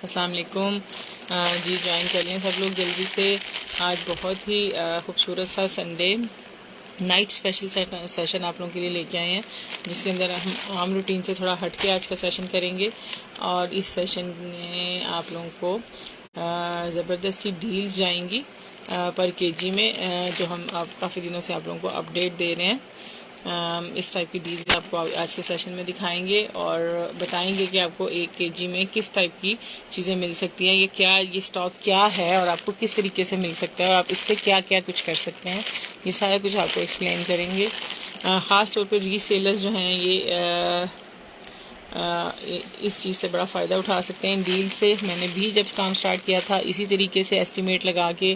अस्सलाम वालेकुम। जी ज्वाइन कर लें सब लोग जल्दी से। आज बहुत ही खूबसूरत सा संडे नाइट स्पेशल सेशन आप लोगों के लिए लेके आए हैं, जिसके अंदर हम आम रूटीन से थोड़ा हट के आज का सेशन करेंगे। और इस सेशन में आप लोगों को ज़बरदस्ती डील्स जाएंगी पर केजी में, जो हम काफ़ी दिनों से आप लोगों को अपडेट दे रहे हैं। इस टाइप की डील्स आपको आज के सेशन में दिखाएंगे और बताएंगे कि आपको 1 kg में किस टाइप की चीज़ें मिल सकती हैं, ये स्टॉक क्या है और आपको किस तरीके से मिल सकता है और आप इससे क्या क्या कुछ कर सकते हैं, ये सारा कुछ आपको एक्सप्लेन करेंगे। ख़ास तौर पे रीसेलर्स जो हैं ये इस चीज़ से बड़ा फ़ायदा उठा सकते हैं डील से। मैंने भी जब काम स्टार्ट किया था इसी तरीके से एस्टिमेट लगा के,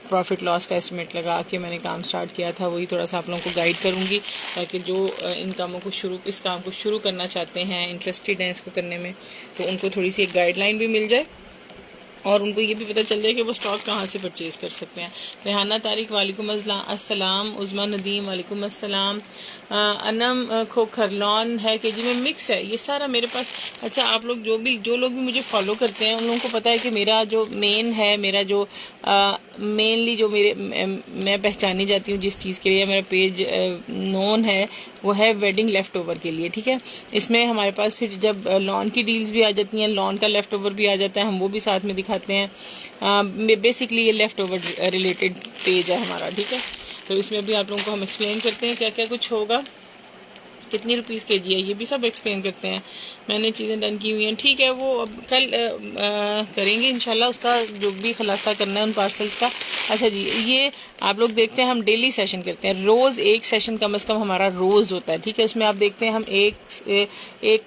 प्रॉफिट लॉस का एस्टिमेट लगा के मैंने काम स्टार्ट किया था। वही थोड़ा सा आप लोगों को गाइड करूँगी ताकि जो इस काम को शुरू करना चाहते हैं, इंटरेस्टेड हैं इसको करने में, तो उनको थोड़ी सी एक गाइडलाइन भी मिल जाए और उनको ये भी पता चल जाए कि वो स्टॉक कहाँ से परचेज़ कर सकते हैं। रेहाना तारिक वालेकुम अस्सलाम, उज़मा नदीम वालेकुम अस्सलाम, अनम खोखरलॉन है केजी में मिक्स है ये सारा मेरे पास। अच्छा, आप लोग जो लोग भी मुझे फॉलो करते हैं उन लोगों को पता है कि मेरा जो मेन है, मेरा जो मेनली जो मैं पहचानी जाती हूँ जिस चीज़ के लिए मेरा पेज नोन है वो है वेडिंग लेफ़्ट ओवर के लिए। ठीक है, इसमें हमारे पास फिर जब लॉन की डील्स भी आ जाती हैं, लॉन का लेफ़्ट ओवर भी आ जाता है, हम वो भी साथ में दिखाते हैं। बेसिकली ये लेफ़्ट ओवर रिलेटेड पेज है हमारा। ठीक है, तो इसमें भी आप लोगों को हम एक्सप्लेन करते हैं क्या क्या कुछ होगा, कितनी रुपीज़ केजी है, ये भी सब एक्सप्लेन करते हैं। मैंने चीज़ें डन की हुई हैं। ठीक है, वो अब कल करेंगे इंशाल्लाह, उसका जो भी खुलासा करना है उन पार्सल्स का। अच्छा जी, ये आप लोग देखते हैं हम डेली सेशन करते हैं, रोज़ एक सेशन कम से कम हमारा रोज़ होता है। ठीक है, उसमें आप देखते हैं हम एक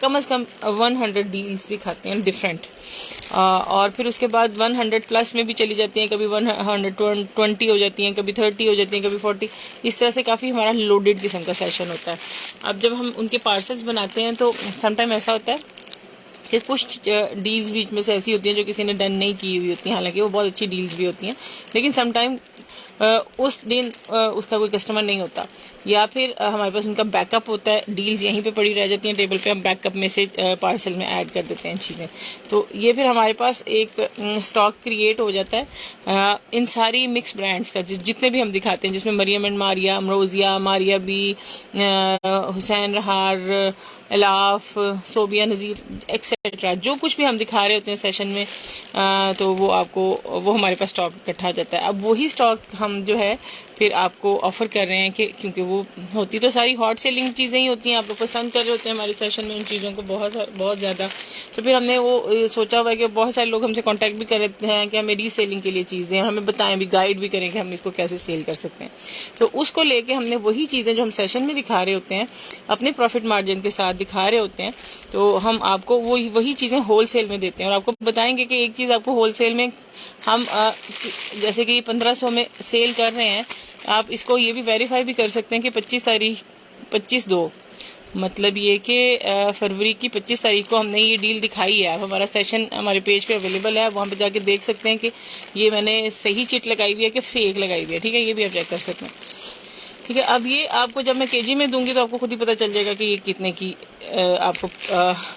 कम से कम 100 डील्स दिखाते हैं डिफरेंट, और फिर उसके बाद 100 प्लस में भी चली जाती हैं, कभी 120 हो जाती हैं, कभी 30 हो जाती हैं, कभी 40। इस तरह से काफ़ी हमारा लोडेड किस्म का सेशन होता है। अब जब हम उनके पार्सल्स बनाते हैं तो समटाइम ऐसा होता है कि कुछ डील्स बीच में से ऐसी होती हैं जो किसी ने डन नहीं की हुई होती हैं, हालांकि वो बहुत अच्छी डील्स भी होती हैं, लेकिन समटाइम उस दिन उसका कोई कस्टमर नहीं होता, या फिर हमारे पास उनका बैकअप होता है, डील्स यहीं पे पड़ी रह जाती हैं टेबल पे, हम बैकअप में से पार्सल में ऐड कर देते हैं चीज़ें। तो ये फिर हमारे पास एक स्टॉक क्रिएट हो जाता है इन सारी मिक्स ब्रांड्स का, जितने भी हम दिखाते हैं, जिसमें मरियम एंड मारिया, अमरोजिया, मारिया बी, हुसैन रहार, एलाफ, सोबिया नज़ीर एक्सेट्रा, जो कुछ भी हम दिखा रहे होते हैं सेशन में, तो वो हमारे पास स्टॉक इकट्ठा हो जाता है। अब वही स्टॉक हम जो है फिर आपको ऑफ़र कर रहे हैं कि क्योंकि वो होती तो सारी हॉट सेलिंग चीज़ें ही होती हैं, आप लोग पसंद कर रहे होते हैं हमारे सेशन में उन चीज़ों को बहुत ज़्यादा। तो फिर हमने वो सोचा हुआ है कि बहुत सारे लोग हमसे कांटेक्ट भी कर रहे हैं कि हमें रीसेलिंग के लिए चीज़ें, हमें बताएं भी, गाइड भी करें कि हम इसको कैसे सेल कर सकते हैं। तो उसको लेके हमने वही चीज़ें जो हम सेशन में दिखा रहे होते हैं अपने प्रॉफिट मार्जिन के साथ दिखा रहे होते हैं, तो हम आपको वही चीज़ें होल सेल में देते हैं और आपको बताएंगे कि एक चीज़ आपको होल सेल में हम जैसे कि 1500 में सेल कर रहे हैं, आप इसको ये भी वेरीफाई भी कर सकते हैं कि 25/2 मतलब ये कि फरवरी की 25 तारीख को हमने ये डील दिखाई है। आप हमारा सेशन हमारे पेज पे अवेलेबल है, वहाँ पे जाके देख सकते हैं कि ये मैंने सही चिट लगाई हुई है कि फेक लगाई हुई है। ठीक है, ये भी आप चेक कर सकते हैं। ठीक है, अब ये आपको जब मैं केजी में दूंगी तो आपको खुद ही पता चल जाएगा कि ये कितने की आपको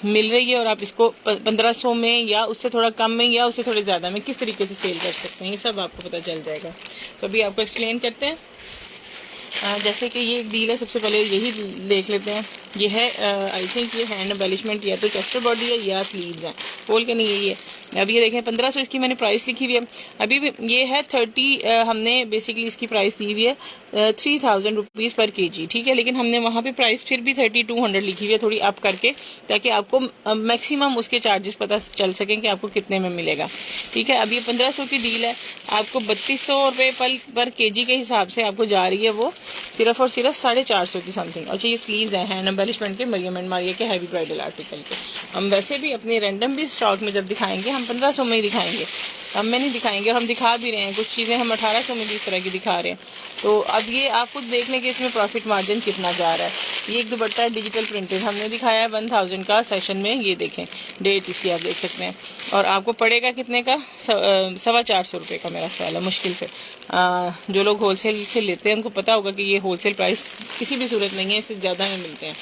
मिल रही है और आप इसको 1500 में या उससे थोड़ा कम में या उससे थोड़े ज़्यादा में किस तरीके से सेल कर सकते हैं, ये सब आपको पता चल जाएगा। तो अभी आपको एक्सप्लेन करते हैं। जैसे कि ये एक डील है, सबसे पहले यही देख लेते हैं। ये है आई थिंक ये हैंड एम्बेलिशमेंट, या तो चेस्टर बॉडी है या स्लीव्स हैं, बोल के नहीं यही है। अब ये देखें 1500 इसकी मैंने प्राइस लिखी हुई है। अभी भी ये है 30, हमने बेसिकली इसकी प्राइस दी हुई है 3000 रुपीज़ पर केजी। ठीक है, लेकिन हमने वहाँ पे प्राइस फिर भी 3200 लिखी हुई है, थोड़ी अप करके, ताकि आपको मैक्सिमम उसके चार्जेस पता चल सकें कि आपको कितने में मिलेगा। ठीक है, अब ये 1500 की डील है, आपको 3200 रुपये पर केजी के हिसाब से आपको जा रही है वो सिर्फ और सिर्फ 450 की समथिंग। अच्छा, ये स्लीव्स हैं हैंड एम्बेलिशमेंट के, मरियम एंड मारिया के हैवी ब्राइडल आर्टिकल के। हम वैसे भी अपने रैंडम भी स्टॉक में जब दिखाएंगे हम 1500 में ही दिखाएंगे, हम में नहीं दिखाएंगे, और हम दिखा भी रहे हैं कुछ चीज़ें हम 1800 में भी इस तरह की दिखा रहे हैं। तो अब ये आप खुद देख लें कि इसमें प्रॉफिट मार्जिन कितना जा रहा है। ये एक दुपट्टा है डिजिटल प्रिंटेड, हमने दिखाया है 1000 का सेशन में, ये देखें डेट इसकी आप देख सकते हैं, और आपको पड़ेगा कितने का, 425 रुपये का मेरा ख्याल है मुश्किल से। जो लोग होलसेल से लेते हैं उनको पता होगा कि ये होलसेल प्राइस किसी भी सूरत नहीं है, इससे ज़्यादा में मिलते हैं।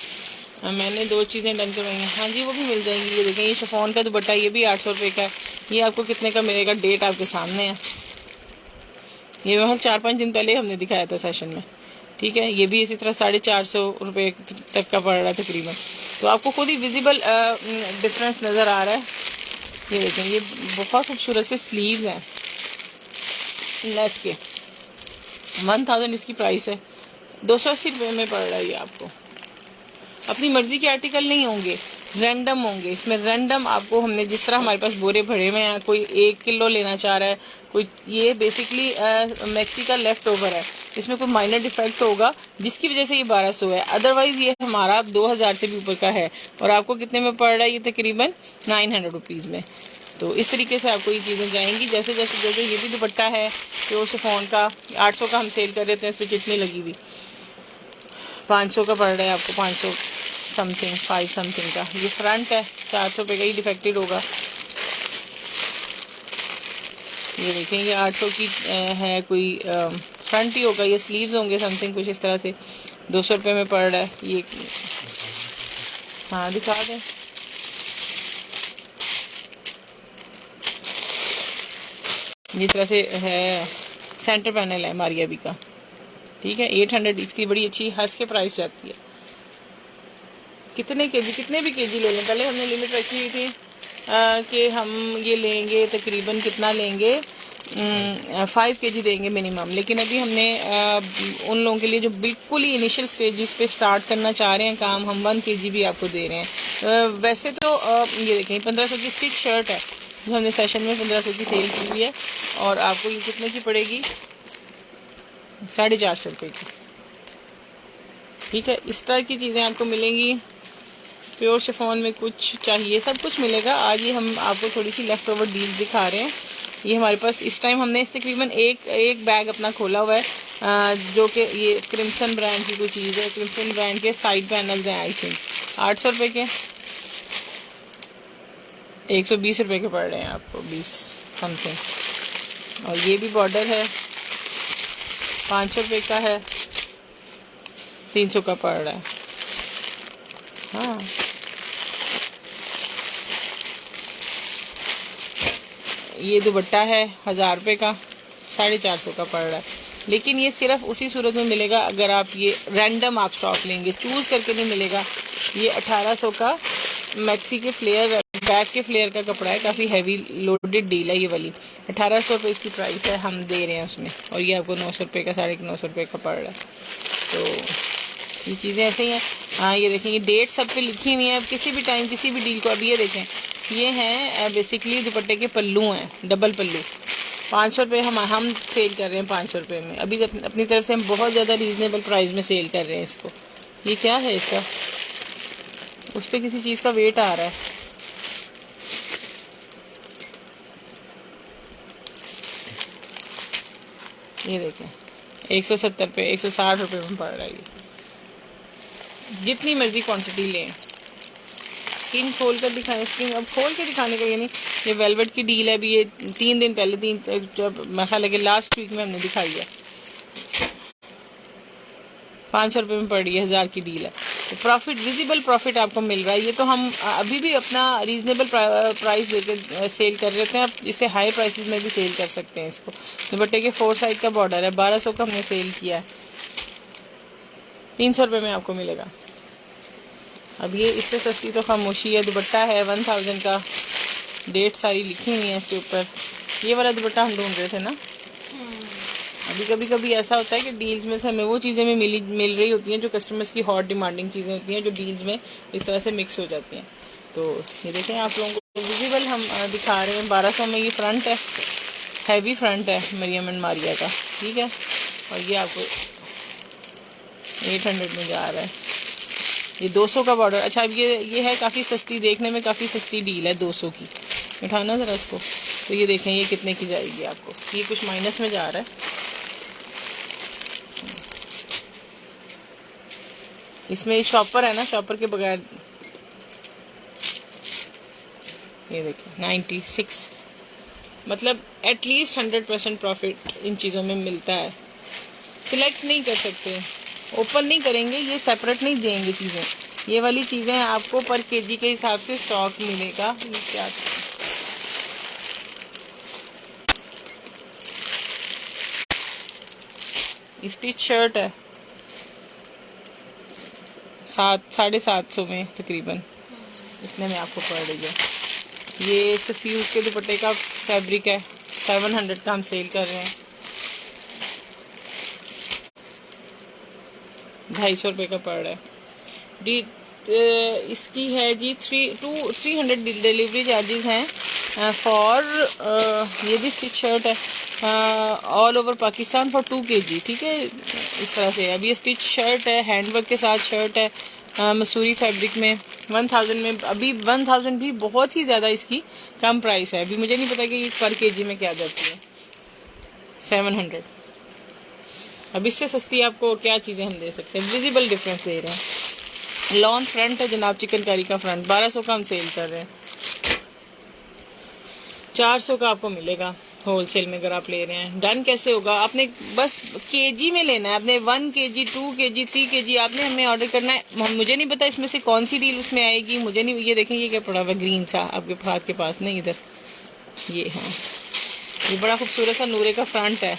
मैंने 2 चीज़ें डन करवाई हैं। हाँ जी, वो भी मिल जाएंगी। ये देखें, ये शिफॉन का दुपट्टा, ये भी 800 रुपये का है। ये आपको कितने का मिलेगा, डेट आपके सामने है। ये महल 4-5 दिन पहले हमने दिखाया था सेशन में, ठीक है। ये भी इसी तरह 450 रुपये तक का पड़ रहा है तकरीबन। तो आपको खुद ही विजिबल डिफरेंस नज़र आ रहा है। ये देखें, ये बहुत खूबसूरत से स्लीव्स हैं नेट के। 1000 इसकी प्राइस है। 280 रुपये में पड़ रहा है ये आपको। अपनी मर्ज़ी के आर्टिकल नहीं होंगे, रैंडम होंगे। इसमें रैंडम आपको हमने जिस तरह हमारे पास बोरे भरे हुए हैं, कोई 1 किलो लेना चाह रहा है, कोई ये बेसिकली मैक्सी का लेफ़्ट ओवर है। इसमें कोई माइनर डिफेक्ट होगा जिसकी वजह से ये 1200 है। अदरवाइज़ ये हमारा 2000 से भी ऊपर का है। और आपको कितने में पड़ रहा है ये, तकरीबन 900 रुपीज़ में। तो इस तरीके से आपको ये चीज़ें जाएंगी। जैसे जैसे जो ये भी दुपट्टा है प्योर शिफॉन का, 800 का हम सेल कर रहे थे, इस पर चिटनी लगी हुई। 500 का पड़ रहा है आपको, 500 समथिंग, 5 समथिंग का। ये फ्रंट है, 400 रुपये का ही डिफेक्टेड होगा। ये देखें, ये 800 की है, कोई फ्रंट ही होगा। ये स्लीव्स होंगे समथिंग कुछ इस तरह से। 200 रुपये में पड़ रहा है ये। हाँ, दिखा दें। जिस तरह से है, सेंटर पैनल है मारिया बी का, ठीक है। 800 इसकी बड़ी अच्छी हंस के प्राइस जाती है। कितने केजी, कितने भी केजी ले लें। पहले हमने लिमिट रखी हुई थी कि हम ये लेंगे तकरीबन कितना लेंगे, 5 केजी देंगे मिनिमम। लेकिन अभी हमने उन लोगों के लिए जो बिल्कुल ही इनिशियल स्टेजेस पे स्टार्ट करना चाह रहे हैं काम, हम 1 केजी भी आपको दे रहे हैं। वैसे तो ये देखें, 1500 की स्टिक शर्ट है जो हमने सेशन में 1500 की सेल की हुई है। और आपको ये कितने की पड़ेगी, 450 रुपये की, ठीक है। इस तरह की चीज़ें आपको मिलेंगी। प्योर शिफॉन में कुछ चाहिए, सब कुछ मिलेगा। आज ये हम आपको थोड़ी सी लेफ्ट ओवर डील दिखा रहे हैं। ये हमारे पास इस टाइम हमने तकरीबन एक बैग अपना खोला हुआ है, जो कि ये क्रिम्सन ब्रांड की कोई चीज़ है। क्रिम्सन ब्रांड के साइड पैनल्स हैं, आई थिंक 800 रुपये के, 120 रुपये के पड़ रहे हैं आपको, 20 समथिंग। और ये भी बॉर्डर है, 500 रुपये का है, 300 का पड़ रहा है। हाँ, ये दुपट्टा है 1000 रुपये का, 450 का पड़ रहा है। लेकिन ये सिर्फ उसी सूरत में मिलेगा अगर आप ये रैंडम आप स्टॉक लेंगे, चूज़ करके नहीं मिलेगा। ये 1800 का मैक्सी के फ्लेयर, बैक के फ्लेयर का कपड़ा है, काफ़ी हैवी लोडेड डील है ये वाली। 1800 रुपये इसकी प्राइस है, हम दे रहे हैं उसमें। और ये आपको 900 रुपये का, 950 रुपये का पड़ रहा है। तो ये चीज़ें ऐसे ही हैं। हाँ, ये देखें, ये डेट सब पे लिखी हुई है। अब किसी भी टाइम किसी भी डील को, अब ये देखें, ये हैं बेसिकली दुपट्टे के पल्लू हैं, डबल पल्लू। 500 रुपये हम सेल कर रहे हैं, 500 रुपये में। अभी अपनी तरफ से हम बहुत ज़्यादा रीज़नेबल प्राइस में सेल कर रहे हैं इसको। ये क्या है इसका, उस पर किसी चीज़ का वेट आ रहा है। ये देखें, 170 रुपये, 160 रुपये में पड़ रहा है ये। जितनी मर्ज़ी क्वांटिटी लें। स्किन खोल कर दिखाएं, स्किन अब खोल के दिखाने का ये नहीं। ये वेलवेट की डील है, अभी ये 3 दिन पहले, जब मेरा ख्याल है कि लास्ट वीक में हमने दिखाई है। 500 रुपये में पड़ रही है, 1000 की डील है। तो प्रॉफिट, विजिबल प्रॉफिट आपको मिल रहा है। ये तो हम अभी भी अपना रीज़नेबल प्राइस देकर सेल कर रहे थे। आप इसे हाई प्राइसेस में भी सेल कर सकते हैं इसको। दुपट्टे के 4 साइड का बॉर्डर है, 1200 का हमने सेल किया है, 300 रुपये में आपको मिलेगा। अब ये इससे सस्ती तो खामोशी है। दुपट्टा है 1000 का, डेट सारी लिखी हुई है इसके ऊपर। ये वाला दुपट्टा हम ढूंढ रहे थे ना। अभी कभी ऐसा होता है कि डील्स में से हमें वो चीज़ें में मिल रही होती हैं जो कस्टमर्स की हॉट डिमांडिंग चीज़ें होती हैं, जो डील्स में इस तरह से मिक्स हो जाती हैं। तो ये देखें, आप लोगों को विजिबल हम दिखा रहे हैं। 1200 में ये फ्रंट है, हैवी फ्रंट है मरियम एंड मारिया का, ठीक है। और ये आपको 800 में जा रहा है। ये 200 का बॉर्डर। अच्छा, अब ये है काफ़ी सस्ती, देखने में काफ़ी सस्ती डील है, 200 की। उठाना ज़रा इसको। तो ये देखें, ये कितने की जाएगी आपको। ये कुछ माइनस में जा रहा है। इसमें शॉपर है ना, शॉपर के बगैर ये देखें 96, मतलब एटलीस्ट 100% प्रॉफिट इन चीज़ों में मिलता है। सिलेक्ट नहीं कर सकते, ओपन नहीं करेंगे, ये सेपरेट नहीं देंगे चीज़ें। ये वाली चीज़ें आपको पर केजी के हिसाब से स्टॉक मिलेगा। ये क्या स्टिच शर्ट है 700-750 में तकरीबन, इतने में आपको पड़ रही है। ये सफ्यूज के दुपट्टे का फैब्रिक है, 700 का हम सेल कर रहे हैं, 250 रुपये का पड़ रहा है। इसकी है जी 300 डिलीवरी चार्जेस हैं फॉर ये भी स्टिच शर्ट है all over Pakistan for 2 kg, ठीक है। इस तरह से अब ये स्टिच शर्ट है, हैंडवर्क के साथ शर्ट है मसूरी फैब्रिक में, 1000 में। अभी 1000 भी बहुत ही ज़्यादा इसकी कम प्राइस है। अभी मुझे नहीं पता कि ये पर केजी में क्या जाती है। 700। अब इससे सस्ती आपको क्या चीज़ें हम दे सकते हैं, विजिबल डिफरेंस दे रहे हैं। लॉन फ्रंट है जनाब, चिकनकारी का फ्रंट 1200 का हम सेल कर रहे हैं, 400 का आपको मिलेगा होलसेल में अगर आप ले रहे हैं। डन कैसे होगा, आपने बस केजी में लेना है, आपने 1 kg 2 kg 3 kg आपने हमें ऑर्डर करना है। मुझे नहीं पता इसमें से कौन सी डील उसमें आएगी, मुझे नहीं। ये देखें ये क्या पड़ा हुआ ग्रीन सा आपके हाथ के पास, नहीं इधर ये, हाँ ये बड़ा खूबसूरत सा नूरे का फ्रंट है,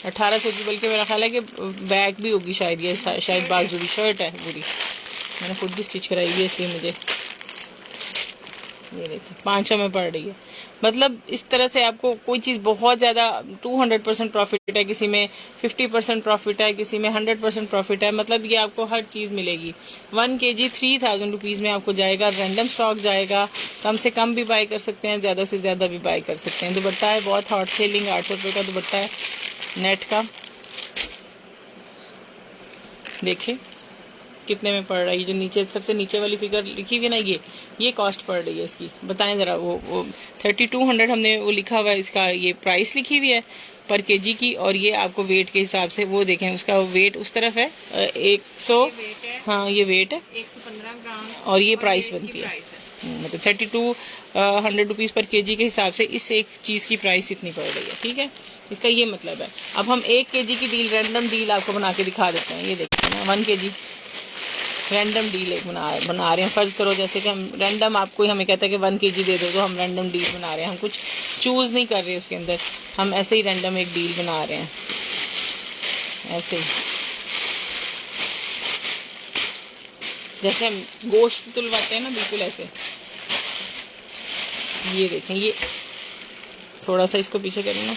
1800 की, बल्कि मेरा ख्याल है कि बैक भी होगी शायद, ये शायद बाजू भी। शर्ट है पूरी, मैंने खुद भी स्टिच कराई है इसलिए मुझे। ये देखिए 500 में पड़ रही है। मतलब इस तरह से आपको कोई चीज़ बहुत ज़्यादा 200% प्रॉफिट है, किसी में 50% प्रॉफिट है, किसी में 100% प्रॉफिट है। मतलब ये आपको हर चीज़ मिलेगी। 1 kg 3000 रुपीज़ में आपको जाएगा, रैंडम स्टॉक जाएगा। कम से कम भी बाय कर सकते हैं, ज़्यादा से ज़्यादा भी बाय कर सकते हैं। दुपट्टा है बहुत हॉट सेलिंग, 800 रुपये का दुपट्टा है नेट का। देखिए कितने में पड़ रहा है। ये जो नीचे सबसे नीचे वाली फिगर लिखी हुई है ना, ये कॉस्ट पड़ रही है इसकी, बताएं ज़रा। वो 3200 हमने वो लिखा हुआ है, इसका ये प्राइस लिखी हुई है पर केजी की। और ये आपको वेट के हिसाब से वो देखें, उसका वेट उस तरफ है 100, हाँ ये वेट है 115 ग्राम और ये प्राइस बनती है। मतलब 3200 रुपीज़ पर केजी के हिसाब से इस एक चीज़ की प्राइस इतनी पड़ रही है, ठीक है। इसका ये मतलब है। अब हम 1 kg की डील, रैंडम डील आपको बना के दिखा देते हैं। ये देखिए 1 kg रैंडम डील एक बना रहे हैं। फ़र्ज़ करो जैसे कि हम रैंडम, आपको हमें कहता है कि 1 kg दे दो, तो हम रैंडम डील बना रहे हैं। हम कुछ चूज़ नहीं कर रहे उसके अंदर, हम ऐसे ही रैंडम एक डील बना रहे हैं, ऐसे ही जैसे हम गोश्त तुलवाते हैं ना, बिल्कुल ऐसे। ये देखें, ये थोड़ा सा इसको पीछे करें ना,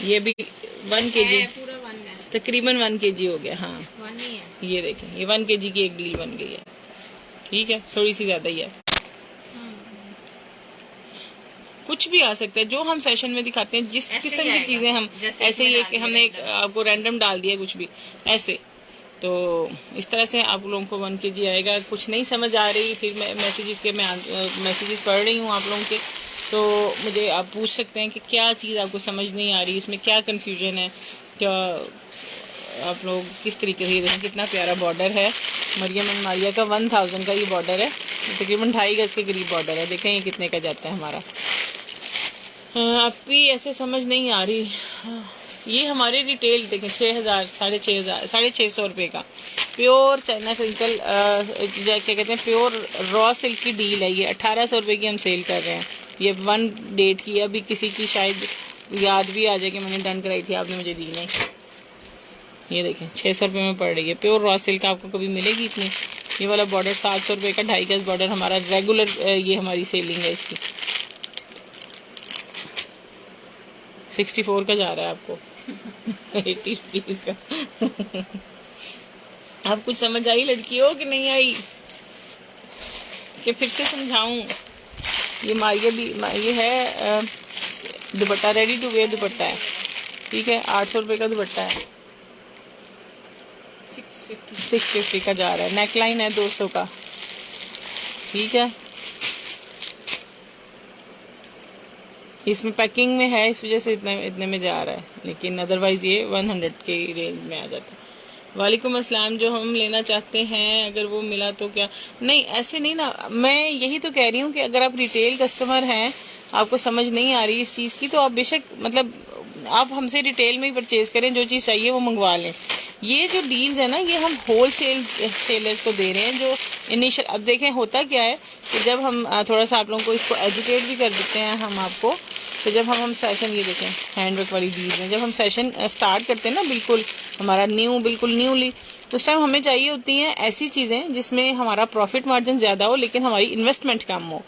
ये भी 1 kg पूरा 1 है, तकरीबन 1 kg हो गया। हाँ 1 ही है। ये देखें, ये 1 kg की एक डील बन गई है, ठीक है। थोड़ी सी ज़्यादा ही है, कुछ भी आ सकता है जो हम सेशन में दिखाते हैं, जिस किस्म की चीज़ें हम ऐसे ही एक हमने आपको रैंडम डाल दिया कुछ भी ऐसे। तो इस तरह से आप लोगों को 1 kg आएगा। कुछ नहीं समझ आ रही, फिर मैं मैसेजेस पढ़ रही हूँ आप लोगों के, तो मुझे आप पूछ सकते हैं कि क्या चीज़ आपको समझ नहीं आ रही, इसमें क्या कन्फ्यूजन है, क्या आप लोग किस तरीके से। ये देखें कितना प्यारा बॉर्डर है, मरियम एंड मारिया का 1000 का ये बॉर्डर है, तकरीबन 2.5 गज के करीब बॉर्डर है। देखें ये कितने का जाता है हमारा। अब भी ऐसे समझ नहीं आ रही। ये हमारे रिटेल देखें 6000, 650 रुपये का प्योर चाइना क्रिंकल क्या कहते हैं, प्योर रॉ सिल्क की डील है। ये 1800 रुपये की हम सेल कर रहे हैं। ये 1 डेट की, अभी किसी की शायद याद भी आ जाए कि मैंने डन कराई थी, आपने मुझे दी नहीं। ये देखें 600 रुपये में पड़ रही है, प्योर रॉ सिल्क। आपको कभी मिलेगी इतनी। ये वाला बॉर्डर 700 रुपये का, 2.5 गज बॉर्डर हमारा रेगुलर, ये हमारी सेलिंग है इसकी। 64 का जा रहा है आपको 80 रुपीज़ का। आप कुछ समझ आई लड़कियों कि नहीं आई, कि फिर से समझाऊं। ये मारिया भी, ये है dupatta, ready to wear dupatta है, ठीक है। 800 रुपये का दुपट्टा है, 650 का जा रहा है। नेकलाइन है 200 का, ठीक है। इसमें पैकिंग में है, इस वजह से इतने में जा रहा है, लेकिन अदरवाइज़ ये 100 के रेंज में आ जाता है। वालेकुम अस्सलाम। जो हम लेना चाहते हैं अगर वो मिला तो क्या? नहीं ऐसे नहीं ना, मैं यही तो कह रही हूँ कि अगर आप रिटेल कस्टमर हैं, आपको समझ नहीं आ रही इस चीज़ की, तो आप बेशक मतलब आप हमसे रिटेल में ही परचेज करें, जो चीज़ चाहिए वो मंगवा लें। ये जो डील्स है ना, ये हम होल सेलर्स को दे रहे हैं। जो इनिशियल, अब देखें होता क्या है कि जब हम थोड़ा सा आप लोगों को इसको एजुकेट भी कर देते हैं हम आपको, तो जब हम सेशन, ये देखें हैंडवर्क वाली डील में, जब हम सेशन स्टार्ट करते हैं ना, बिल्कुल हमारा बिल्कुल न्यूली, तो उस टाइम हमें चाहिए होती हैं ऐसी चीज़ें जिसमें हमारा प्रॉफिट मार्जिन ज़्यादा हो लेकिन हमारी इन्वेस्टमेंट कम हो,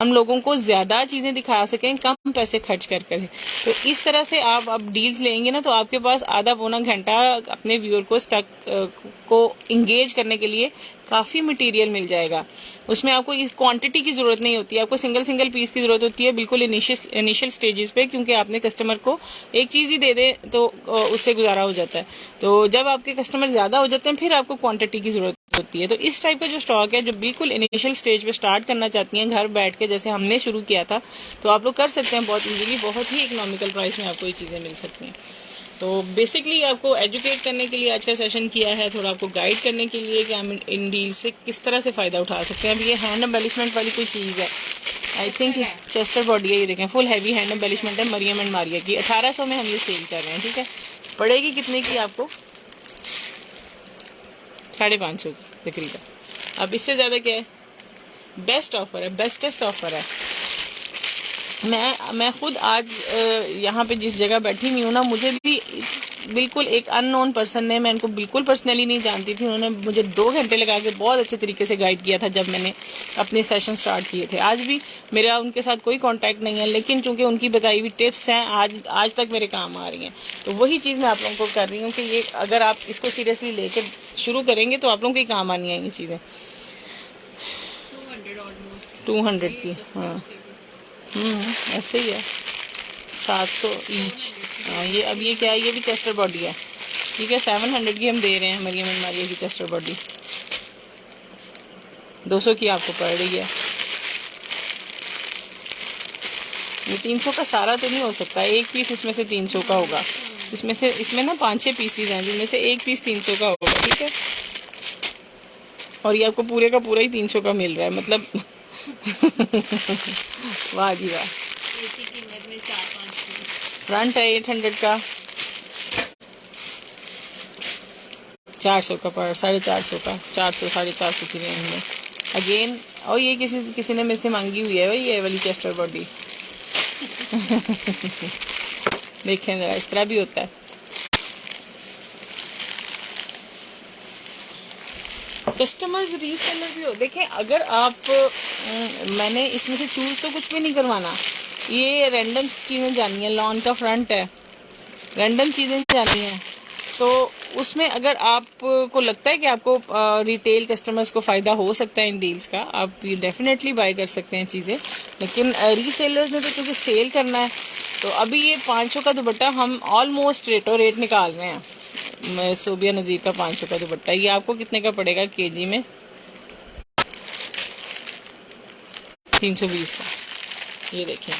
हम लोगों को ज़्यादा चीज़ें दिखा सकें कम पैसे खर्च कर कर। तो इस तरह से आप अब डील्स लेंगे ना, तो आपके पास आधा पौना घंटा अपने व्यूअर को को इंगेज करने के लिए काफ़ी मटेरियल मिल जाएगा। उसमें आपको इस क्वांटिटी की ज़रूरत नहीं होती है, आपको सिंगल पीस की ज़रूरत होती है बिल्कुल इनिशियल स्टेजेस पे, क्योंकि आपने कस्टमर को एक चीज़ ही दे दें तो उससे गुजारा हो जाता है। तो जब आपके कस्टमर ज़्यादा हो जाते हैं फिर आपको क्वांटिटी की ज़रूरत होती है। तो इस टाइप का जो स्टॉक है, जो बिल्कुल इनिशियल स्टेज पे स्टार्ट करना चाहती हैं घर बैठ के, जैसे हमने शुरू किया था, तो आप लोग कर सकते हैं बहुत इजीली, बहुत ही इकोनॉमिकल प्राइस में आपको ये चीज़ें मिल सकती हैं। तो बेसिकली आपको एजुकेट करने के लिए आज का सेशन किया है, थोड़ा आपको गाइड करने के लिए कि हम इन डील से किस तरह से फ़ायदा उठा सकते हैं। अब ये हैंड एम्बेलिशमेंट वाली कोई चीज़ है, आई थिंक चेस्टर बॉडी है, ये देखें फुल हैवी हैंड एम्बेलिशमेंट है, मरियम एंड मारिया की। 1800 में हम ये सेल कर रहे हैं, ठीक है। पड़ेगी कितने की आपको? 550 की तकरीबन। अब इससे ज़्यादा क्या है? बेस्ट ऑफर है, बेस्टेस्ट ऑफर है। मैं खुद आज यहाँ पे जिस जगह बैठी हुई हूँ ना, मुझे भी बिल्कुल एक अननोन पर्सन ने, मैं इनको बिल्कुल पर्सनली नहीं जानती थी, उन्होंने मुझे 2 घंटे लगा के बहुत अच्छे तरीके से गाइड किया था जब मैंने अपने सेशन स्टार्ट किए थे। आज भी मेरा उनके साथ कोई कांटेक्ट नहीं है, लेकिन चूंकि उनकी बताई हुई टिप्स हैं आज तक मेरे काम आ रही हैं। तो वही चीज़ मैं आप लोगों को कर रही हूँ कि ये अगर आप इसको सीरियसली लेके शुरू करेंगे तो आप लोगों के काम आनी है ये चीज़ें। 200 की, हाँ ऐसे ही है, 700 ईच। हाँ ये अब ये क्या है, ये भी चेस्टर बॉडी है, ठीक है। 700 की हम दे रहे हैं मरियम एंड मारिया की चेस्टर बॉडी। 200 की आपको पड़ रही है। ये 300 का सारा तो नहीं हो सकता, एक पीस इसमें से 300 का होगा। इसमें ना 5-6 पीसीज हैं जिनमें से एक पीस 300 का होगा, ठीक है। और ये आपको पूरे का पूरा ही 300 का मिल रहा है, मतलब वाह जी वाह। फ्रंट है 800 का, 400 का पर 450 का, 400 450 की रेंज में अगेन। और ये किसी ने मेरे से मांगी हुई है भाई ये वाली चेस्टर बॉडी। देखें जरा, इस तरह भी होता है। कस्टमर्स रीसेलर भी हो, देखें अगर आप मैंने इसमें से चूज तो कुछ भी नहीं करवाना, ये रैंडम चीज़ें जानी है। लॉन का फ्रंट है, रैंडम चीज़ें जानी है, तो उसमें अगर आपको लगता है कि आपको रिटेल कस्टमर्स को फ़ायदा हो सकता है इन डील्स का, आप डेफिनेटली बाय कर सकते हैं चीज़ें। लेकिन रीसेलर्स ने तो क्योंकि सेल करना है, तो अभी ये 500 का दुपट्टा हम ऑलमोस्ट रेट निकाल रहे हैं। सोबिया नज़ीर का 500 का दुपट्टा, ये आपको कितने का पड़ेगा केजी में? 320 का। ये देखें,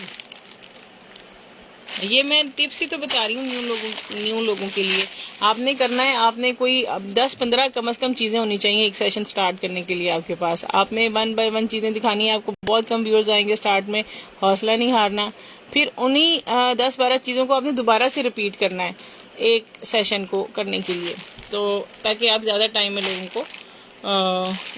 ये मैं टिप्स ही तो बता रही हूँ न्यू लोगों के लिए। आपने करना है, आपने कोई 10-15 कम से कम चीज़ें होनी चाहिए एक सेशन स्टार्ट करने के लिए आपके पास। आपने 1 बाय 1 चीज़ें दिखानी है, आपको बहुत कम व्यूअर्स आएंगे स्टार्ट में, हौसला नहीं हारना। फिर उन्हीं 10-12 चीज़ों को आपने दोबारा से रिपीट करना है एक सेशन को करने के लिए, तो ताकि आप ज़्यादा टाइम में लोगों को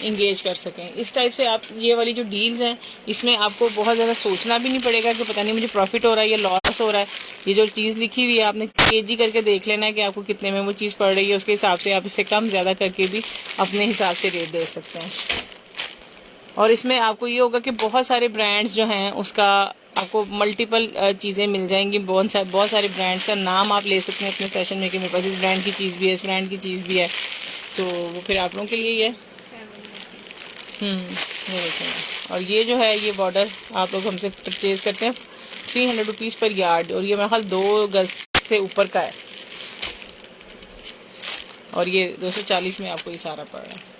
इंगेज कर सकें। इस टाइप से आप ये वाली जो डील्स हैं, इसमें आपको बहुत ज़्यादा सोचना भी नहीं पड़ेगा कि पता नहीं मुझे प्रॉफिट हो रहा है या लॉस हो रहा है। ये जो चीज़ लिखी हुई है आपने केजी करके देख लेना है कि आपको कितने में वो चीज़ पड़ रही है, उसके हिसाब से आप इससे कम ज़्यादा करके भी अपने हिसाब से रेट दे सकते हैं। और इसमें आपको ये होगा कि बहुत सारे ब्रांड्स जो हैं उसका आपको मल्टीपल चीज़ें मिल जाएंगी। बहुत सारे ब्रांड्स का नाम आप ले सकते हैं अपने सेशन में कि मेरे पास इस ब्रांड की चीज़ भी है, इस ब्रांड की चीज़ भी है, तो वो फिर आप लोगों के लिए ही है। ये देखें, और ये जो है ये बॉर्डर आप लोग हमसे परचेज करते हैं 300 रुपीज़ पर यार्ड, और ये मेरे ख्याल 2 गज से ऊपर का है, और ये 240 में आपको ये सारा पड़ रहा है।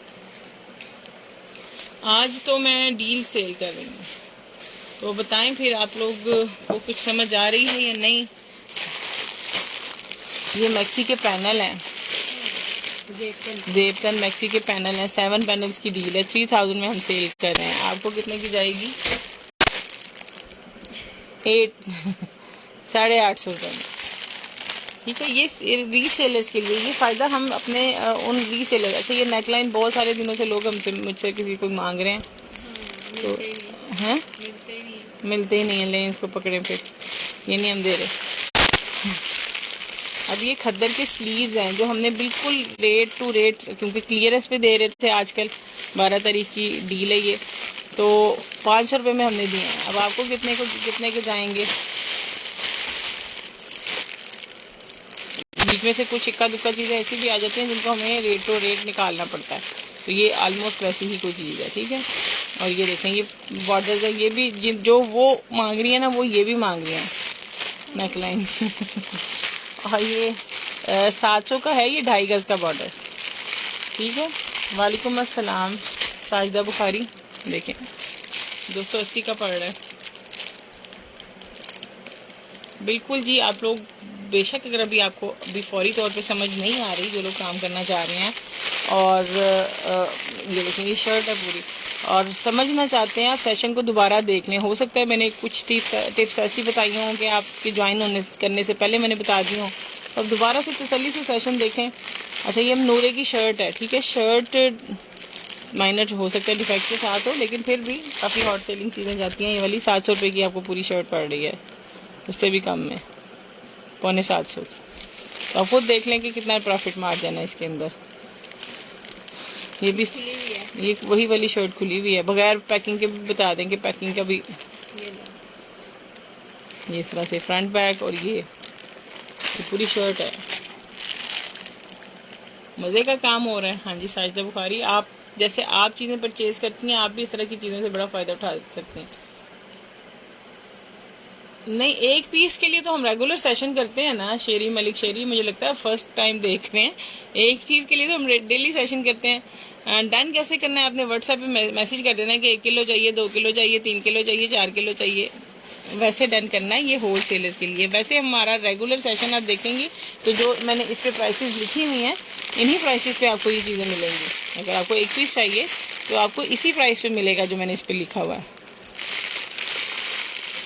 आज तो मैं डील सेल कर रही हूँ, तो बताएं फिर आप लोग को कुछ समझ आ रही है या नहीं। ये मैक्सी के पैनल हैं, जेबतन मैक्सी के पैनल हैं, 7 पैनल्स की डील है, 3000 में हम सेल कर रहे हैं। आपको कितने की जाएगी? 8 850 रुपये में। ठीक है। ये रीसेलर्स के लिए ये फ़ायदा हम अपने उन रीसेलर, अच्छा ये नेकलाइन बहुत सारे दिनों से लोग मुझसे किसी को मांग रहे हैं, तो हैं मिलते ही नहीं है। लें इसको पकड़े फिर, ये नहीं हम दे रहे। अब ये खद्दर के स्लीव्स हैं जो हमने बिल्कुल रेट टू रेट, क्योंकि क्लियरेंस पे दे रहे थे आजकल, 12 तारीख की डील है ये, तो 500 रुपये में हमने दिए हैं। अब आपको कितने के जाएंगे? बीच में से कुछ इक्का दुक्का चीज़ें ऐसी भी आ जाती हैं जिनको हमें रेट टू रेट निकालना पड़ता है, तो ये ऑलमोस्ट वैसी ही कोई चीज़ है। ठीक है। और ये देखें ये बॉर्डर्स है, ये भी जो वो मांग रही है ना वो ये भी मांग रही हैं नेकलाइन। और ये 700 का है, ये 2.5 गज़ का बॉर्डर। ठीक है। वालेकुम अस्सलाम साजिदा बुखारी, देखें 280 का पड़ रहा है। बिल्कुल जी, आप लोग बेशक अगर अभी आपको अभी फौरी तौर पे समझ नहीं आ रही, जो लोग काम करना चाह रहे हैं, और ये देखें ये शर्ट है पूरी, और समझना चाहते हैं, आप सेशन को दोबारा देख लें। हो सकता है मैंने कुछ टिप्स ऐसी बताई हों कि आपके ज्वाइन करने से पहले मैंने बता दी हूँ, अब दोबारा से तसल्ली से सेशन देखें। अच्छा ये हम नूरे की शर्ट है, ठीक है। शर्ट माइनर हो सकता है डिफेक्ट के साथ हो, लेकिन फिर भी काफ़ी हॉट सेलिंग चीज़ें जाती हैं। ये वाली 700 रुपये की आपको पूरी शर्ट पड़ रही है, उससे भी कम में 650 की। तो आप खुद देख लें कि कितना प्रॉफिट मार्जिन है इसके अंदर। ये भी ये वही वाली शर्ट खुली हुई है, बगैर पैकिंग के भी बता दें कि पैकिंग का भी ये इस तरह से फ्रंट बैक, और ये पूरी शर्ट है। मज़े का काम हो रहा है। हाँ जी साजिदा बुखारी, आप जैसे आप चीज़ें परचेज़ करती हैं, आप भी इस तरह की चीज़ों से बड़ा फ़ायदा उठा सकते हैं। नहीं, एक पीस के लिए तो हम रेगुलर सेशन करते हैं ना शेरी मलिक शेरी, मुझे लगता है फर्स्ट टाइम देख रहे हैं। एक चीज़ के लिए तो हम डेली सेशन करते हैं। डन कैसे करना है, आपने व्हाट्सएप पे मैसेज कर देना है कि 1 किलो चाहिए, 2 किलो चाहिए, 3 किलो चाहिए, 4 किलो चाहिए, वैसे डन करना है। ये होल सेलर्स के लिए। वैसे हमारा रेगुलर सेशन आप देखेंगे तो जो मैंने इस पर प्राइसेस लिखी हुई हैं, इन्हीं प्राइसेस पे आपको ये चीज़ें मिलेंगी। अगर आपको एक पीस चाहिए तो आपको इसी प्राइस पे मिलेगा जो मैंने इस पर लिखा हुआ है।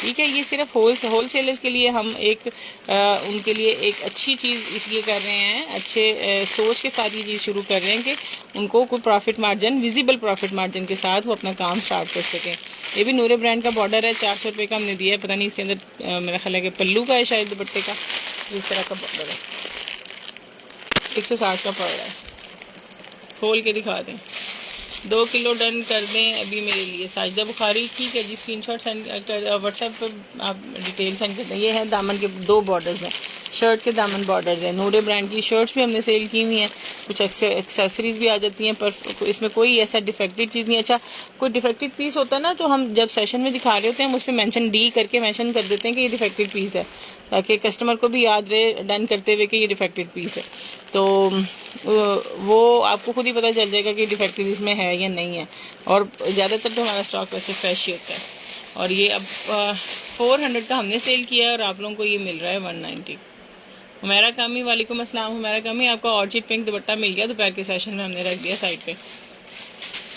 ठीक है। ये सिर्फ होल सेलर्स के लिए हम उनके लिए एक अच्छी चीज़ इसलिए कर रहे हैं, अच्छे सोच के साथ ये चीज़ शुरू कर रहे हैं कि उनको कोई profit margin, visible profit margin के साथ वो अपना काम स्टार्ट कर सकें। ये भी नूरे ब्रांड का बॉर्डर है, 400 रुपये का हमने दिया है। पता नहीं इसके अंदर मेरा ख्याल है कि पल्लू का है शायद, दुपट्टे का इस तरह का बॉर्डर है। 160 का पड़ रहा है। खोल के दिखा दें। 2 किलो डन कर दें अभी मेरे लिए साजिदा बुखारी। ठीक है जी, स्क्रीनशॉट सेंड कर, व्हाट्सएप पर आप डिटेल सेंड कर दें। ये है दामन के 2 बॉर्डर्स हैं, शर्ट के दामन बॉर्डर्स हैं। नूरे ब्रांड की शर्ट्स भी हमने सेल की हुई हैं, कुछ एक्सेसरीज भी आ जाती हैं, पर इसमें कोई ऐसा डिफेक्टेड चीज़ नहीं। अच्छा कोई डिफेक्टेड पीस होता है ना, तो हम जब सेशन में दिखा रहे होते हैं हम उस पर मेंशन डी करके मेंशन कर देते हैं कि ये डिफेक्टेड पीस है, ताकि कस्टमर को भी याद रहे डन करते हुए कि ये डिफेक्टेड पीस है। तो वो आपको खुद ही पता चल जाएगा कि डिफेक्टेड इसमें है या नहीं है। और ज़्यादातर तो हमारा स्टॉक वैसे फ्रेश ही होता है। और ये अब 400 का हमने सेल किया है और आप लोगों को ये मिल रहा है 190। हमारा कामी, वालेकुम अस्सलाम। हमारा कामी, आपका ऑर्चिड पिंक दुपट्टा मिल गया, दोपहर के सेशन में हमने रख दिया साइड पे।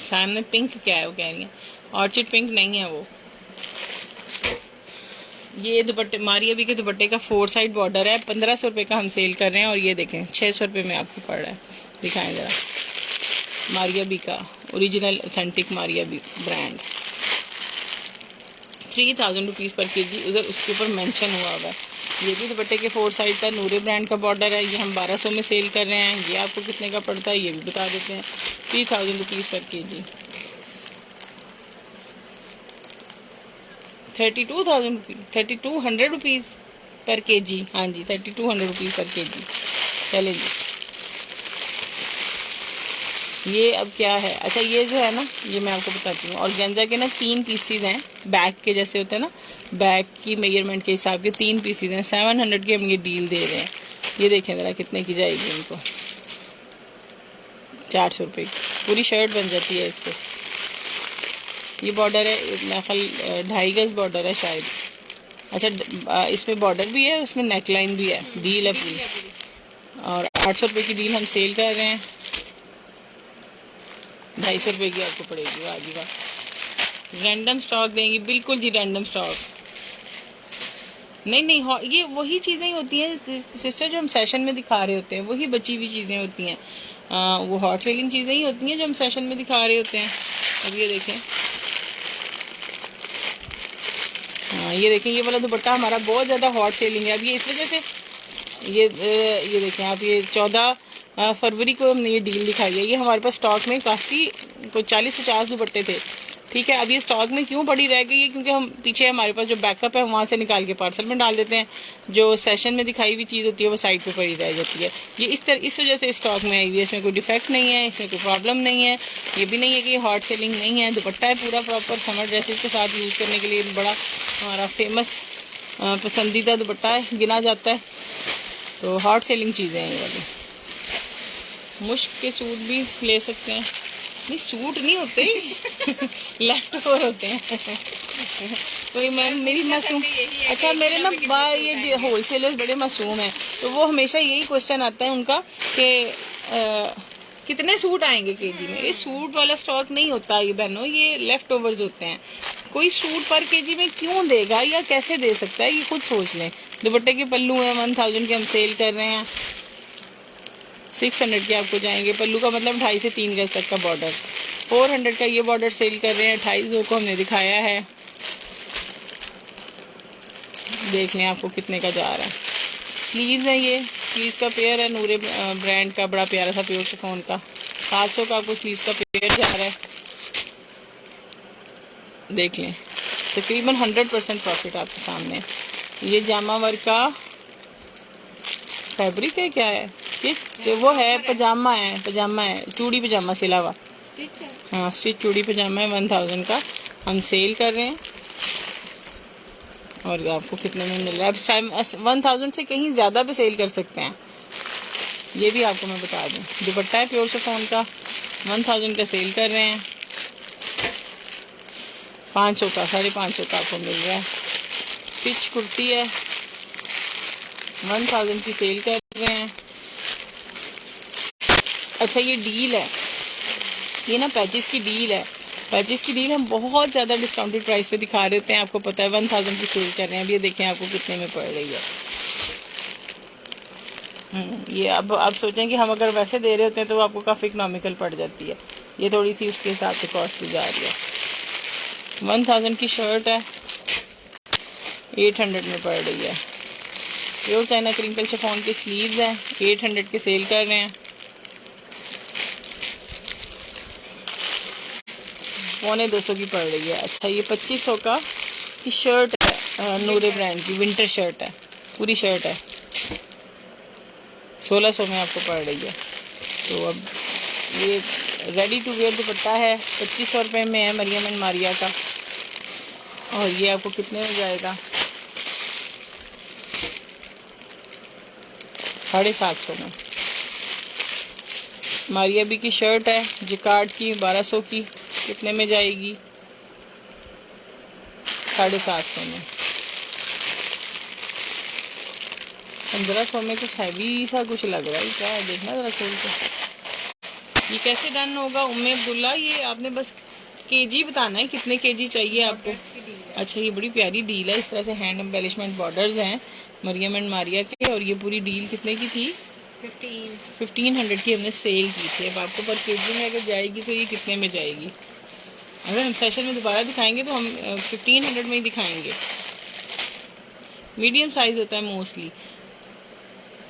सामने पिंक क्या है वो कह रही है, ऑर्चिड पिंक नहीं है वो। ये दुपट्टे मारिया बी के दुपट्टे का 4 साइड बॉर्डर है, 1500 रुपये का हम सेल कर रहे हैं। और ये देखें 600 रुपये में आपको पड़ रहा है। दिखाएं ज़रा, मारिया बी का original authentic Maria B brand, 3000 rupees per KG उधर उसके ऊपर मेंशन हुआ है। ये भी दुपट्टे के 4 साइड का नूरे ब्रांड का बॉर्डर है। ये हम 1200 में सेल कर रहे हैं। ये आपको कितने का पड़ता है ये भी बता देते हैं, 3000 rupees per KG, 32,000 rupees, 3200 rupees per KG. हाँ जी 3200 रुपीज़ पर केजी। चलें जी, ये अब क्या है। अच्छा ये जो है ना, ये मैं आपको बताती हूँ। और गेंजा के ना 3 पीसीज हैं, बैग के जैसे होते हैं ना, बैग की मेजरमेंट के हिसाब के 3 पीसीज हैं। 700 की हम ये डील दे रहे हैं। ये देखें ज़रा कितने की जाएगी इनको, 400 रुपये की पूरी शर्ट बन जाती है इससे। ये बॉर्डर है मेरा ख्याल 2.5 गज़ बॉर्डर है शायद। अच्छा इसमें बॉर्डर भी है, उसमें नेकलाइन भी है, डील है पूरी। और 800 रुपये की डील हम सेल कर रहे हैं, 250 रुपये की आपको पड़ेगी। वाह जी वाह, रैंडम स्टॉक देंगी, बिल्कुल जी रैंडम स्टॉक। नहीं नहीं, ये वही चीज़ें ही होती हैं सिस्टर जो हम सेशन में दिखा रहे होते हैं, वही बची हुई चीज़ें होती हैं। वो हॉट सेलिंग चीज़ें ही होती हैं जो हम सेशन में दिखा रहे होते हैं। अब ये देखें, हाँ ये देखें, ये वाला दुपट्टा हमारा बहुत ज़्यादा हॉट सेलिंग है। अब ये इस वजह से ये देखें आप, ये 14 फरवरी को हमने ये डील दिखाई है। ये हमारे पास स्टॉक में काफ़ी कोई 40-50 दुपट्टे थे, ठीक है। अब ये स्टॉक में क्यों पड़ी रह गई है, क्योंकि हम पीछे हमारे पास जो बैकअप है वहाँ से निकाल के पार्सल में डाल देते हैं। जो सेशन में दिखाई हुई चीज़ होती है वो साइड पे पड़ी रह जाती है। ये इस वजह से स्टॉक में आई हुई है। इसमें कोई डिफेक्ट नहीं है, इसमें कोई प्रॉब्लम नहीं है। ये भी नहीं है कि ये हॉट सेलिंग नहीं है। दुपट्टा है पूरा प्रॉपर, समर ड्रेसेस के साथ यूज़ करने के लिए बड़ा हमारा फेमस पसंदीदा दुपट्टा है, गिना जाता है। तो हॉट सेलिंग चीज़ें हैं ये वाली। मुश्क के सूट भी ले सकते हैं। नहीं सूट नहीं होते लेफ्ट ओवर होते हैं। तो मेरी मासूम, अच्छा मेरे ना ये होलसेलर्स बड़े मासूम हैं, तो वो हमेशा यही क्वेश्चन आता है उनका कि कितने सूट आएंगे केजी में। ये सूट वाला स्टॉक नहीं होता ये बहनों, ये लेफ्ट ओवर्स होते हैं। कोई सूट पर केजी में क्यों देगा या कैसे दे सकता है, ये खुद सोच लें। दुपट्टे के पल्लू हैं 1000 के हम सेल कर रहे हैं, 600 के आपको जाएंगे। पल्लू का मतलब 2.5 से 3 गज तक का बॉर्डर। 400 का ये बॉर्डर सेल कर रहे हैं, 2.5 को हमने दिखाया है। देख लें आपको कितने का जा रहा है। स्लीव्स हैं, ये स्लीव्स का पेयर है नूरे ब्रांड का, बड़ा प्यारा सा प्योर शिफॉन का। 700 का आपको स्लीव्स का पेयर जा रहा है। देख लें, तकरीबन 100% प्रॉफिट आपके सामने। ये जामा वर्क का फैब्रिक है, क्या है ये, जो वो है पजामा है चूड़ी पजामा सिला हुआ। हाँ स्टिच चूड़ी पजामा है, 1000 का हम सेल कर रहे हैं। और आपको कितने में मिल रहा है? 1000 से कहीं ज़्यादा भी सेल कर सकते हैं, ये भी आपको मैं बता दूं। दुपट्टा है प्योर शिफॉन का, 1000 का सेल कर रहे हैं। 500 का, 550 का आपको मिल रहा है। स्टिच कुर्ती है, 1000 की सेल कर रहे हैं। अच्छा ये डील है, ये ना पैचेस की डील है। पैचेस की डील हम बहुत ज़्यादा डिस्काउंटेड प्राइस पे दिखा रहे होते हैं, आपको पता है 1000 की सेल कर रहे हैं। अब ये देखें आपको कितने में पड़ रही है। ये अब आप सोचें कि हम अगर वैसे दे रहे होते हैं तो वो आपको काफ़ी इकनॉमिकल पड़ जाती है। ये थोड़ी सी उसके हिसाब से कॉस्टली जा रही है। 1000 की शर्ट है, 800 में पड़ रही है। प्योर चाइना क्रिंकल शिफॉन के स्लीव्स हैं, 800 के सेल कर रहे हैं। 250 की पड़ रही है। अच्छा ये 2500 का की शर्ट है, नूरे ब्रांड की विंटर शर्ट है, पूरी शर्ट है। 1600 में आपको पड़ रही है। तो अब ये रेडी टू वेयर दुपट्टा है, 2500 रुपये में है, मरियम एंड मारिया का। और ये आपको कितने में जाएगा? 750 में। मारिया बी की शर्ट है जिकार्ड की, 1200 की, कितने में जाएगी? 750 में। 1500 में कुछ हैवी सा कुछ लग रहा है, क्या है देखना ज़रा खोल के। ये कैसे डन होगा उम्मे अब्दुल्ला? ये आपने बस केजी बताना है, कितने केजी चाहिए आपको। अच्छा ये बड़ी प्यारी डील है, इस तरह से हैंड एम्बेलिशमेंट बॉर्डर्स हैं मरियम एंड मारिया के। और ये पूरी डील कितने की थी? 1500 की हमने सेल की थी। अब आपको पर केजी में अगर जाएगी तो ये कितने में जाएगी? अगर हम सेशन में दोबारा दिखाएंगे तो हम 1500 में ही दिखाएंगे। मीडियम साइज होता है मोस्टली।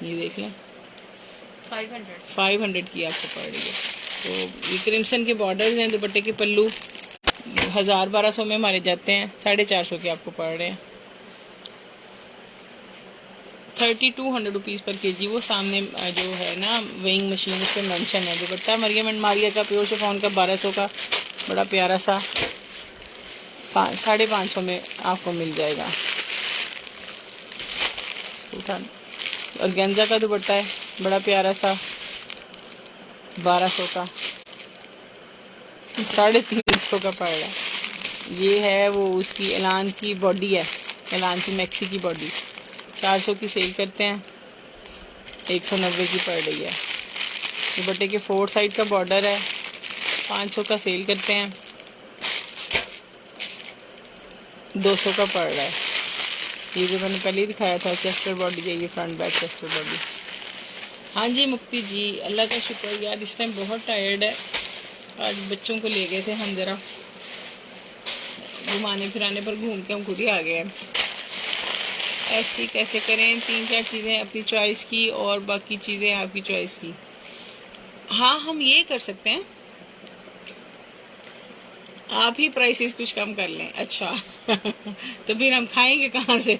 ये देख लें 500 की आपको पड़ रही है। तो ये क्रिम्सन के बॉर्डर्स हैं, दुपट्टे के पल्लू 1000-1200 में मारे जाते हैं, 450 के आपको पड़ रहे हैं। 3200 रुपीज़ पर केजी। वो सामने जो है ना वेइंग मशीन, उस पर मेंशन है। दुपट्टा मरियम एंड मारिया का प्योर शिफॉन का 1200 का, बड़ा प्यारा सा 550 में आपको मिल जाएगा। और गेंजा का दुपट्टा है बड़ा प्यारा सा, 1200 का, 350 का पड़ रहा है। ये है वो उसकी ऐलान की बॉडी है, ऐलान की मैक्सी की बॉडी, 400 की सेल करते हैं, 190 की पड़ रही है। दुपट्टे के 4 साइड का बॉर्डर है, 500 का सेल करते हैं, 200 का पड़ रहा है। ये जो मैंने पहले ही दिखाया था चेस्टर बॉडी है, ये फ्रंट बैक चेस्टर बॉडी। हाँ जी मुक्ति जी, अल्लाह का शुक्र यार, इस टाइम बहुत टायर्ड है। आज बच्चों को ले गए थे हम ज़रा घुमाने फिराने पर, घूम के हम खुद ही आ गए हैं। ऐसी कैसे करें, 3-4 चीज़ें अपनी चॉइस की और बाकी चीज़ें आपकी चॉइस की। हाँ हम ये कर सकते हैं, आप ही प्राइसेस कुछ कम कर लें। अच्छा तो फिर हम खाएंगे कहाँ से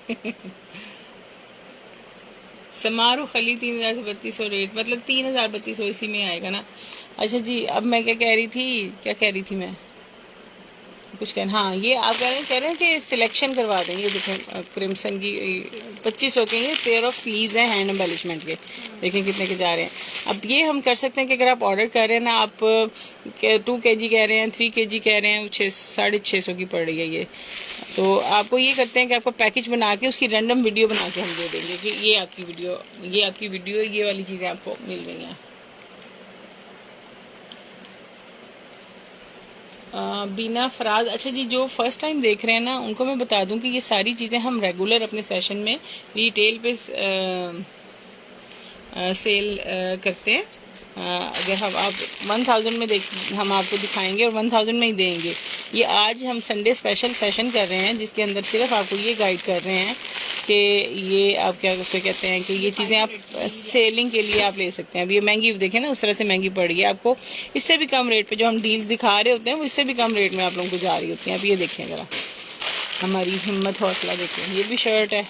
समारोह खली 3,3200 रेट, मतलब 3,3200 इसी में आएगा ना। अच्छा जी, अब मैं क्या कह रही थी मैं कुछ कहना, हाँ ये आप कह रहे हैं कि सिलेक्शन करवा देंगे। देखें क्रिम्सन की 2500 के ये पेयर ऑफ स्लीव्स हैं हैंड एम्बेलिशमेंट के, देखें कितने के जा रहे हैं। अब ये हम कर सकते हैं कि अगर आप ऑर्डर कर रहे हैं ना, आप 2 kg कह रहे हैं, 3 kg कह रहे हैं, 650 की पड़ रही है ये, तो आपको ये करते हैं कि आपको पैकेज बना के उसकी रैंडम वीडियो बना के हम दे देंगे कि ये आपकी वीडियो ये वाली चीज़ें आपको मिल रही हैं। बीना फराज, अच्छा जी जो फर्स्ट टाइम देख रहे हैं ना उनको मैं बता दूं कि ये सारी चीज़ें हम रेगुलर अपने सेशन में रिटेल पे सेल करते हैं। अगर आप 1000 में हम आपको दिखाएंगे और 1000 में ही देंगे। ये आज हम संडे स्पेशल सेशन कर रहे हैं जिसके अंदर सिर्फ आपको ये गाइड कर रहे हैं कि ये आप क्या उसे कहते हैं कि ये चीज़ें आप सेलिंग के लिए आप ले सकते हैं। अब ये महंगी देखें ना, उस तरह से महंगी पड़ गई आपको, इससे भी कम रेट पे जो हम डील्स दिखा रहे होते हैं वो इससे भी कम रेट में आप लोगों को जा रही होती हैं। अब ये देखें ज़रा हमारी हिम्मत हौसला देखें, ये भी शर्ट है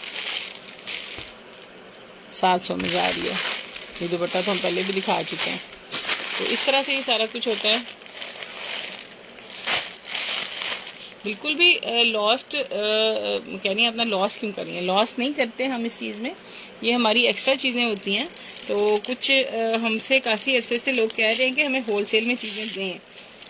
700 में जा रही है। ये दुपट्टा तो हम पहले भी दिखा चुके हैं। तो इस तरह से ये सारा कुछ होता है। बिल्कुल भी लॉस्ट कह रही हैं अपना लॉस क्यों करें, लॉस नहीं करते हम इस चीज़ में, ये हमारी एक्स्ट्रा चीज़ें होती हैं। तो कुछ हमसे काफ़ी अरसे से लोग कह रहे हैं कि हमें होलसेल में चीज़ें दें,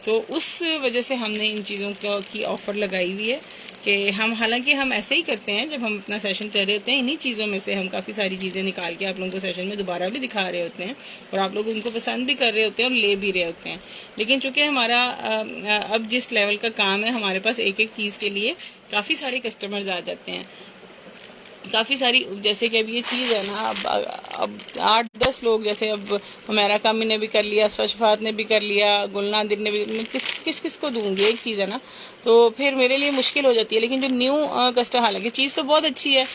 तो उस वजह से हमने इन चीज़ों की ऑफ़र लगाई हुई है कि हालांकि हम ऐसे ही करते हैं। जब हम अपना सेशन कर रहे होते हैं इन्हीं चीज़ों में से हम काफ़ी सारी चीज़ें निकाल के आप लोगों को सेशन में दोबारा भी दिखा रहे होते हैं और आप लोग उनको पसंद भी कर रहे होते हैं और ले भी रहे होते हैं। लेकिन चूँकि हमारा अब जिस लेवल का काम है, हमारे पास एक एक चीज़ के लिए काफ़ी सारे कस्टमर्स आ जाते हैं, काफ़ी सारी। जैसे कि अब ये चीज़ है ना, अब 8-10 लोग, जैसे अब हमारा कामी ने भी कर लिया, स्वशफात ने भी कर लिया, गुलनादिर ने भी, किस को दूंगी, एक चीज़ है ना, तो फिर मेरे लिए मुश्किल हो जाती है। लेकिन जो न्यू कस्टमर, हालांकि चीज़ तो बहुत अच्छी है,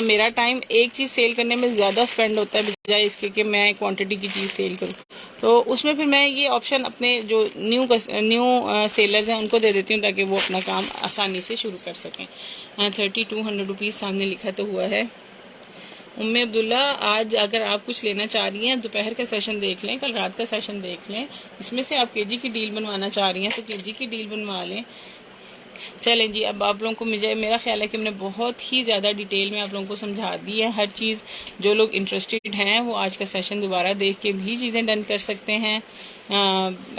मेरा टाइम एक चीज़ सेल करने में ज़्यादा स्पेंड होता है बजाय इसके कि मैं क्वांटिटी की चीज़ सेल करूँ, तो उसमें फिर मैं ये ऑप्शन अपने जो न्यू सेलर्स हैं उनको दे देती हूँ ताकि वो अपना काम आसानी से शुरू कर सकें। 3200 रुपीज़ सामने लिखा तो हुआ है। उम्मे अब्दुल्ला, आज अगर आप कुछ लेना चाह रही हैं दोपहर का सेशन देख लें, कल रात का सेशन देख लें, इसमें से आप केजी की डील बनवाना चाह रही हैं तो केजी की डील बनवा लें। चलें जी, अब आप लोगों को मेरा ख्याल है कि मैंने बहुत ही ज़्यादा डिटेल में आप लोगों को समझा दी है हर चीज़। जो लोग इंटरेस्टेड हैं वो आज का सेशन दोबारा देख के भी चीज़ें डन कर सकते हैं,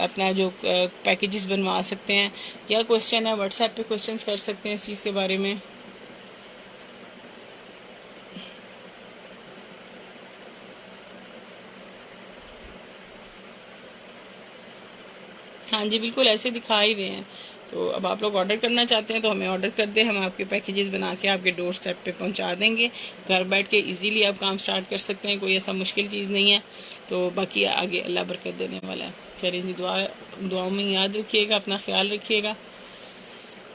अपना जो पैकेजेस बनवा सकते हैं, या क्वेश्चन है व्हाट्सएप पे क्वेश्चंस कर सकते हैं इस चीज़ के बारे में। हाँ जी बिल्कुल ऐसे दिखा ही रहे हैं। तो अब आप लोग ऑर्डर करना चाहते हैं तो हमें ऑर्डर कर दें, हम आपके पैकेजेस बना के आपके डोर स्टेप पे पहुंचा देंगे। घर बैठ के इजीली आप काम स्टार्ट कर सकते हैं, कोई ऐसा मुश्किल चीज़ नहीं है। तो बाकी आगे अल्लाह बरकत देने वाला है। चलिए जी, दुआओं में याद रखिएगा, अपना ख्याल रखिएगा।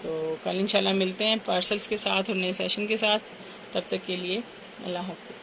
तो कल इंशाल्लाह मिलते हैं पार्सल्स के साथ और नए सेशन के साथ। तब तक के लिए अल्लाह हाफ़िज़।